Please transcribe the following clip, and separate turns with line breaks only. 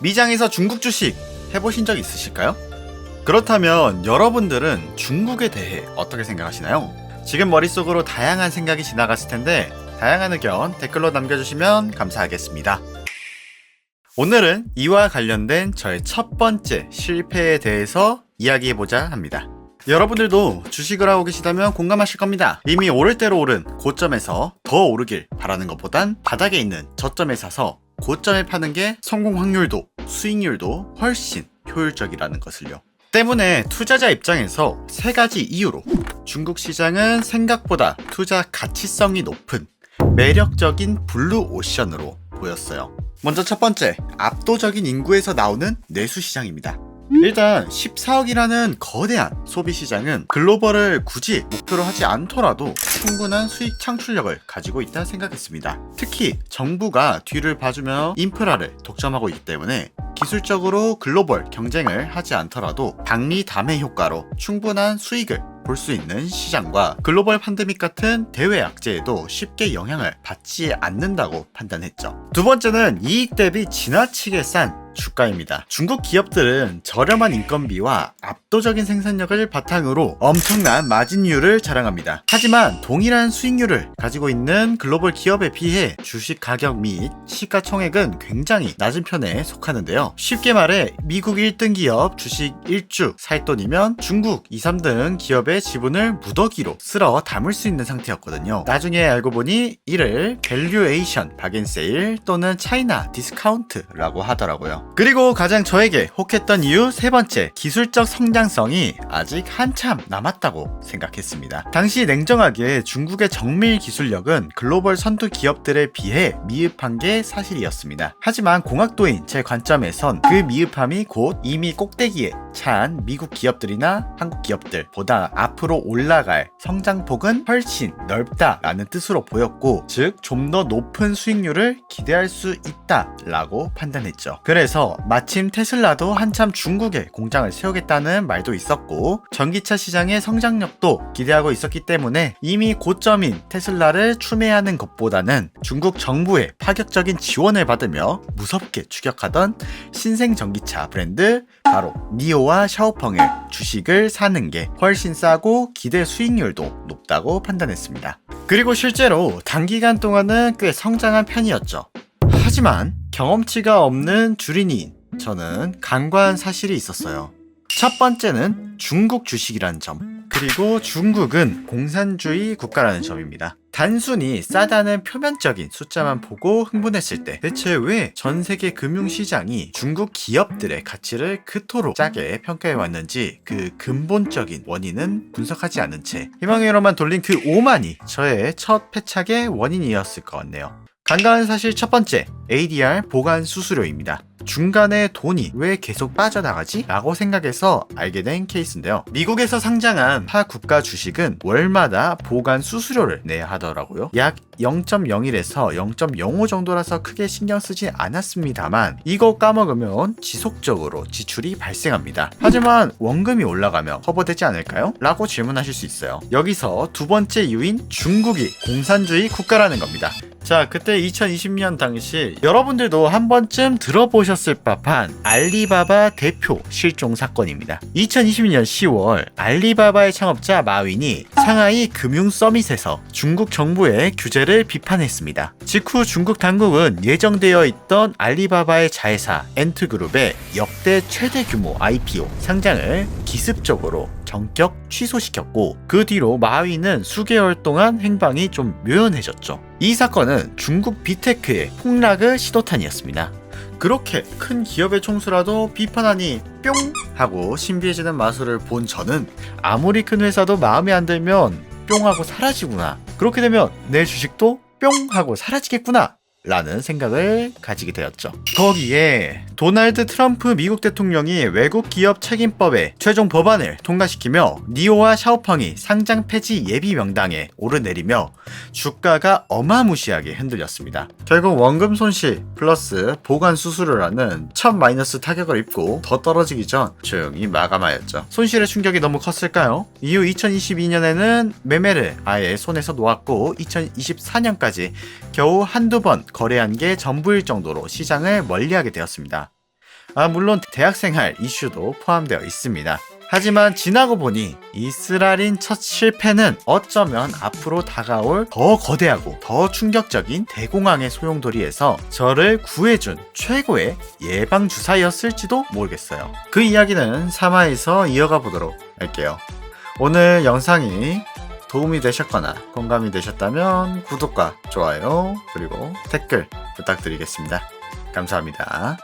미장에서 중국 주식 해보신 적 있으실까요? 그렇다면 여러분들은 중국에 대해 어떻게 생각하시나요? 지금 머릿속으로 다양한 생각이 지나갔을 텐데 다양한 의견 댓글로 남겨주시면 감사하겠습니다. 오늘은 이와 관련된 저의 첫 번째 실패에 대해서 이야기해보자 합니다. 여러분들도 주식을 하고 계시다면 공감하실 겁니다. 이미 오를 대로 오른 고점에서 더 오르길 바라는 것보단 바닥에 있는 저점에 사서 고점에 파는 게 성공 확률도 수익률도 훨씬 효율적이라는 것을요. 때문에 투자자 입장에서 세 가지 이유로 중국 시장은 생각보다 투자 가치성이 높은 매력적인 블루 오션으로 보였어요. 먼저 첫 번째, 압도적인 인구에서 나오는 내수 시장입니다. 일단 14억이라는 거대한 소비 시장은 글로벌을 굳이 목표로 하지 않더라도 충분한 수익 창출력을 가지고 있다 생각했습니다. 특히 정부가 뒤를 봐주며 인프라를 독점하고 있기 때문에 기술적으로 글로벌 경쟁을 하지 않더라도 박리담의 효과로 충분한 수익을 볼 수 있는 시장과 글로벌 팬데믹 같은 대외 악재에도 쉽게 영향을 받지 않는다고 판단했죠. 두 번째는 이익 대비 지나치게 싼 주가입니다. 중국 기업들은 저렴한 인건비와 압도적인 생산력을 바탕으로 엄청난 마진율을 자랑합니다. 하지만 동일한 수익률을 가지고 있는 글로벌 기업에 비해 주식 가격 및 시가총액은 굉장히 낮은 편에 속하는데요. 쉽게 말해 미국 1등 기업 주식 1주 살 돈이면 중국 2, 3등 기업의 지분을 무더기로 쓸어 담을 수 있는 상태였거든요. 나중에 알고 보니 이를 밸류에이션 박앤세일 또는 차이나 디스카운트라고 하더라고요. 그리고 가장 저에게 혹했던 이유 세 번째, 기술적 성장성이 아직 한참 남았다고 생각했습니다. 당시 냉정하게 중국의 정밀 기술력은 글로벌 선두 기업들에 비해 미흡한 게 사실이었습니다. 하지만 공학도인 제 관점에선 그 미흡함이 곧 이미 꼭대기에 찬 미국 기업들이나 한국 기업들보다 앞으로 올라갈 성장폭은 훨씬 넓다라는 뜻으로 보였고, 즉 좀 더 높은 수익률을 기대할 수 있다라고 판단했죠. 그래서 마침 테슬라도 한참 중국에 공장을 세우겠다는 말도 있었고 전기차 시장의 성장력도 기대하고 있었기 때문에 이미 고점인 테슬라를 추매하는 것보다는 중국 정부의 파격적인 지원을 받으며 무섭게 추격하던 신생 전기차 브랜드 바로 니오와 샤오펑의 주식을 사는 게 훨씬 싸고 기대 수익률도 높다고 판단했습니다. 그리고 실제로 단기간 동안은 꽤 성장한 편이었죠. 하지만 경험치가 없는 주린이인 저는 간과한 사실이 있었어요. 첫 번째는 중국 주식이라는 점, 그리고 중국은 공산주의 국가라는 점입니다. 단순히 싸다는 표면적인 숫자만 보고 흥분했을 때 대체 왜 전 세계 금융시장이 중국 기업들의 가치를 그토록 짜게 평가해왔는지 그 근본적인 원인은 분석하지 않은 채 희망회로만 돌린 그 오만이 저의 첫 패착의 원인이었을 것 같네요. 간과한 사실 첫 번째, ADR 보관 수수료입니다. 중간에 돈이 왜 계속 빠져나가지? 라고 생각해서 알게 된 케이스인데요. 미국에서 상장한 타 국가 주식은 월마다 보관 수수료를 내야 하더라고요. 약 0.01에서 0.05 정도라서 크게 신경 쓰지 않았습니다만 이거 까먹으면 지속적으로 지출이 발생합니다. 하지만 원금이 올라가면 커버되지 않을까요? 라고 질문하실 수 있어요. 여기서 두 번째 이유인 중국이 공산주의 국가라는 겁니다. 자, 그때 2020년 당시 여러분들도 한 번쯤 들어보셨을 법한 알리바바 대표 실종 사건입니다. 2022년 10월 알리바바의 창업자 마윈이 상하이 금융 서밋에서 중국 정부의 규제를 비판했습니다. 직후 중국 당국은 예정되어 있던 알리바바의 자회사 엔트그룹의 역대 최대 규모 IPO 상장을 기습적으로 전격 취소시켰고 그 뒤로 마윈은 수개월 동안 행방이 좀 묘연해졌죠. 이 사건은 중국 빅테크의 폭락의 시도탄이었습니다. 그렇게 큰 기업의 총수라도 비판하니 뿅 하고 신비해지는 마술을 본 저는 아무리 큰 회사도 마음에 안 들면 뿅 하고 사라지구나, 그렇게 되면 내 주식도 뿅 하고 사라지겠구나 라는 생각을 가지게 되었죠. 거기에 도널드 트럼프 미국 대통령이 외국 기업 책임법의 최종 법안을 통과시키며 니오와 샤오펑이 상장 폐지 예비 명단에 오르내리며 주가가 어마무시하게 흔들렸습니다. 결국 원금 손실 플러스 보관 수수료라는 첫 마이너스 타격을 입고 더 떨어지기 전 조용히 마감하였죠. 손실의 충격이 너무 컸을까요? 이후 2022년에는 매매를 아예 손에서 놓았고 2024년까지 겨우 한두 번 거래한 게 전부일 정도로 시장을 멀리하게 되었습니다. 물론 대학생활 이슈도 포함되어 있습니다. 하지만 지나고 보니 이스라린 첫 실패는 어쩌면 앞으로 다가올 더 거대하고 더 충격적인 대공황의 소용돌이에서 저를 구해준 최고의 예방주사였을지도 모르겠어요. 그 이야기는 3화에서 이어가 보도록 할게요. 오늘 영상이 도움이 되셨거나 공감이 되셨다면 구독과 좋아요 그리고 댓글 부탁드리겠습니다. 감사합니다.